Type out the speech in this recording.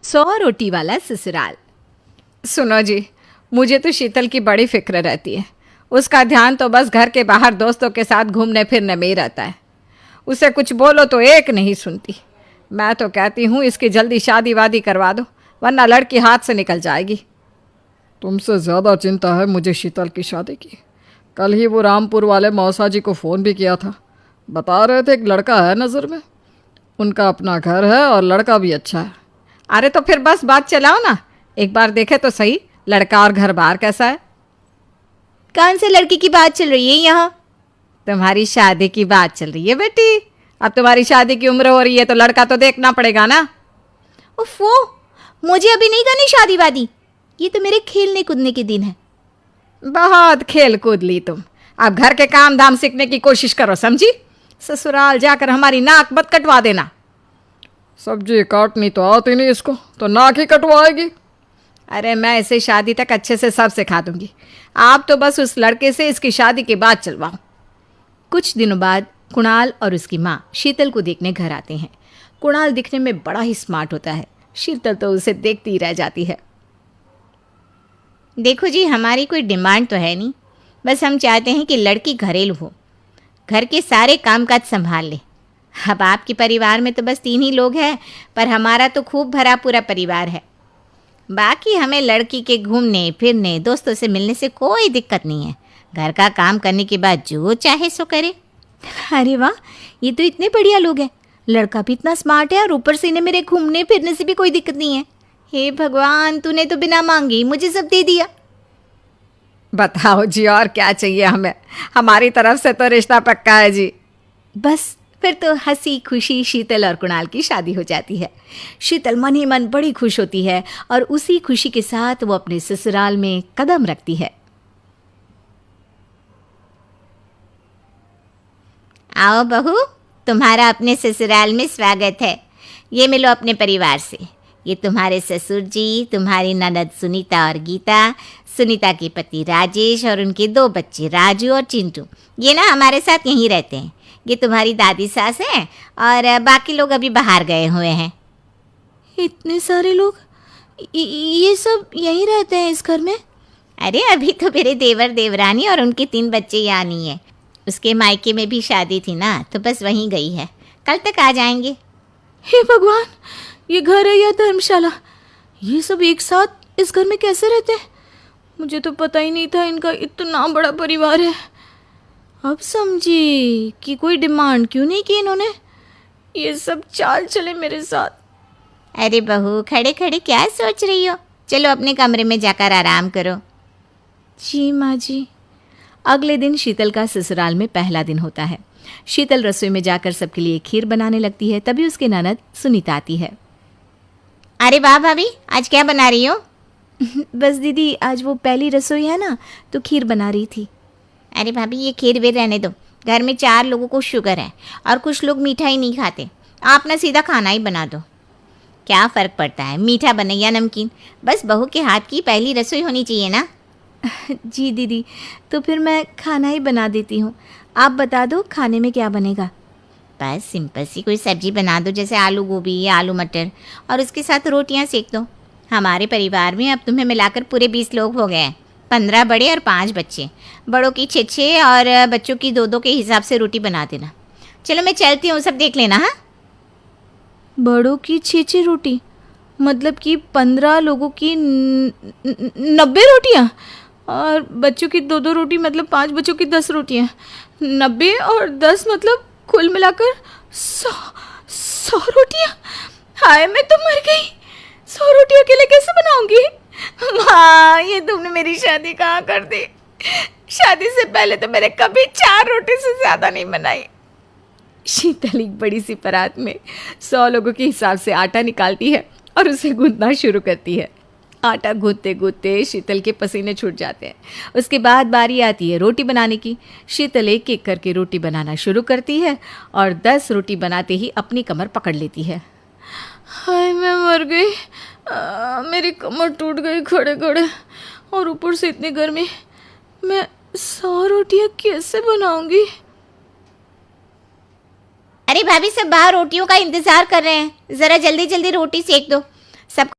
100 रोटी वाला ससुराल। सुनो जी, मुझे तो शीतल की बड़ी फिक्र रहती है। उसका ध्यान तो बस घर के बाहर दोस्तों के साथ घूमने फिरने में ही रहता है। उसे कुछ बोलो तो एक नहीं सुनती। मैं तो कहती हूँ इसकी जल्दी शादी वादी करवा दो, वरना लड़की हाथ से निकल जाएगी। तुमसे ज़्यादा चिंता है मुझे शीतल की शादी की। कल ही वो रामपुर वाले मौसा जी को फ़ोन भी किया था। बता रहे थे एक लड़का है नज़र में, उनका अपना घर है और लड़का भी अच्छा है। अरे तो फिर बस बात चलाओ ना, एक बार देखे तो सही लड़का और घर बार कैसा है। कौन से लड़की की बात चल रही है यहाँ? तुम्हारी शादी की बात चल रही है बेटी। अब तुम्हारी शादी की उम्र हो रही है तो लड़का तो देखना पड़ेगा ना। उफ़ो, मुझे अभी नहीं करनी शादी वादी। ये तो मेरे खेलने कूदने के दिन है। बहुत खेल कूद ली तुम, अब घर के काम धाम सीखने की कोशिश करो, समझी? ससुराल जाकर हमारी नाक मत कटवा देना। सब्जी काटनी तो आती नहीं इसको, तो नाक ही कटवाएगी। अरे मैं इसे शादी तक अच्छे से सब सिखा दूंगी। आप तो बस उस लड़के से इसकी शादी की बात चलवाओ। कुछ दिनों बाद कुणाल और उसकी माँ शीतल को देखने घर आते हैं। कुणाल दिखने में बड़ा ही स्मार्ट होता है, शीतल तो उसे देखती ही रह जाती है। देखो जी, हमारी कोई डिमांड तो है नहीं, बस हम चाहते हैं कि लड़की घरेलू हो, घर के सारे कामकाज संभाल ले। अब आपके परिवार में तो बस 3 ही लोग हैं, पर हमारा तो खूब भरा पूरा परिवार है। बाकी हमें लड़की के घूमने फिरने दोस्तों से मिलने से कोई दिक्कत नहीं है। घर का काम करने के बाद जो चाहे सो करे। अरे वाह, ये तो इतने बढ़िया लोग हैं। लड़का भी इतना स्मार्ट है और ऊपर से इन्हें मेरे घूमने फिरने से भी कोई दिक्कत नहीं है। हे भगवान, तूने तो बिना मांगे ही मुझे सब दे दिया। बताओ जी, और क्या चाहिए हमें? हमारी तरफ से तो रिश्ता पक्का है जी। बस फिर तो हंसी खुशी शीतल और कुणाल की शादी हो जाती है। शीतल मन ही मन बड़ी खुश होती है और उसी खुशी के साथ वो अपने ससुराल में कदम रखती है। आओ बहू, तुम्हारा अपने ससुराल में स्वागत है। ये मिलो अपने परिवार से। ये तुम्हारे ससुर जी, तुम्हारी ननद सुनीता और गीता, सुनीता के पति राजेश और उनके 2 बच्चे राजू और चिंटू। ये ना हमारे साथ यहीं रहते हैं। ये तुम्हारी दादी सास हैं और बाकी लोग अभी बाहर गए हुए हैं। इतने सारे लोग, ये सब यहीं रहते हैं इस घर में? अरे अभी तो मेरे देवर देवरानी और उनके 3 बच्चे यहाँ नहीं है। उसके मायके में भी शादी थी ना, तो बस वहीं गई है, कल तक आ जाएंगे। हे भगवान, ये घर है या धर्मशाला? ये सब एक साथ इस घर में कैसे रहते हैं? मुझे तो पता ही नहीं था इनका इतना बड़ा परिवार है। अब समझी कि कोई डिमांड क्यों नहीं की इन्होंने। ये सब चाल चले मेरे साथ। अरे बहू, खड़े खड़े क्या सोच रही हो? चलो अपने कमरे में जाकर आराम करो। जी माँ जी। अगले दिन शीतल का ससुराल में पहला दिन होता है। शीतल रसोई में जाकर सबके लिए खीर बनाने लगती है। तभी उसकी ननद सुनीता आती है। अरे वाह भाभी, आज क्या बना रही हो? बस दीदी, आज वो पहली रसोई है ना, तो खीर बना रही थी। अरे भाभी, ये खीर वीर रहने दो। घर में 4 लोगों को शुगर है और कुछ लोग मीठा ही नहीं खाते। आप ना सीधा खाना ही बना दो। क्या फ़र्क पड़ता है मीठा बने या नमकीन, बस बहू के हाथ की पहली रसोई होनी चाहिए ना। जी दीदी, तो फिर मैं खाना ही बना देती हूँ। आप बता दो खाने में क्या बनेगा? बस सिंपल सी कोई सब्जी बना दो, जैसे आलू गोभी या आलू मटर, और उसके साथ रोटियां सेक दो। हमारे परिवार में अब तुम्हें मिलाकर पूरे 20 लोग हो गए हैं। 15 बड़े और 5 बच्चे। बड़ों की 6 और बच्चों की 2 के हिसाब से रोटी बना देना। चलो मैं चलती हूँ, सब देख लेना। हाँ, बड़ों की 6 रोटी, मतलब कि 15 लोगों की 90 रोटियाँ, और बच्चों की 2 रोटी, मतलब 5 बच्चों की 10 रोटियाँ। 90 और 10 मतलब कुल मिलाकर 100 रोटियाँ। हाय, मैं तो मर गई। 100 रोटी अकेले कैसे बनाऊंगी? माँ, ये तुमने मेरी शादी कहाँ कर दी? शादी से पहले तो मैंने कभी 4 रोटी से ज़्यादा नहीं बनाई। शीतल एक बड़ी सी परात में 100 लोगों के हिसाब से आटा निकालती है और उसे गूंथना शुरू करती है। आटा गूंथते गूंथते शीतल के पसीने छूट जाते हैं। उसके बाद बारी आती है रोटी बनाने की। शीतल एक एक करके रोटी बनाना शुरू करती है और 10 रोटी बनाते ही अपनी कमर पकड़ लेती है। हाय, मैं मर गई। मेरी कमर टूट गई खड़े खड़े, और ऊपर से इतनी गर्मी। मैं 100 रोटियाँ कैसे बनाऊंगी? अरे भाभी, सब बाहर रोटियों का इंतजार कर रहे हैं। ज़रा जल्दी जल्दी रोटी सेक दो। सब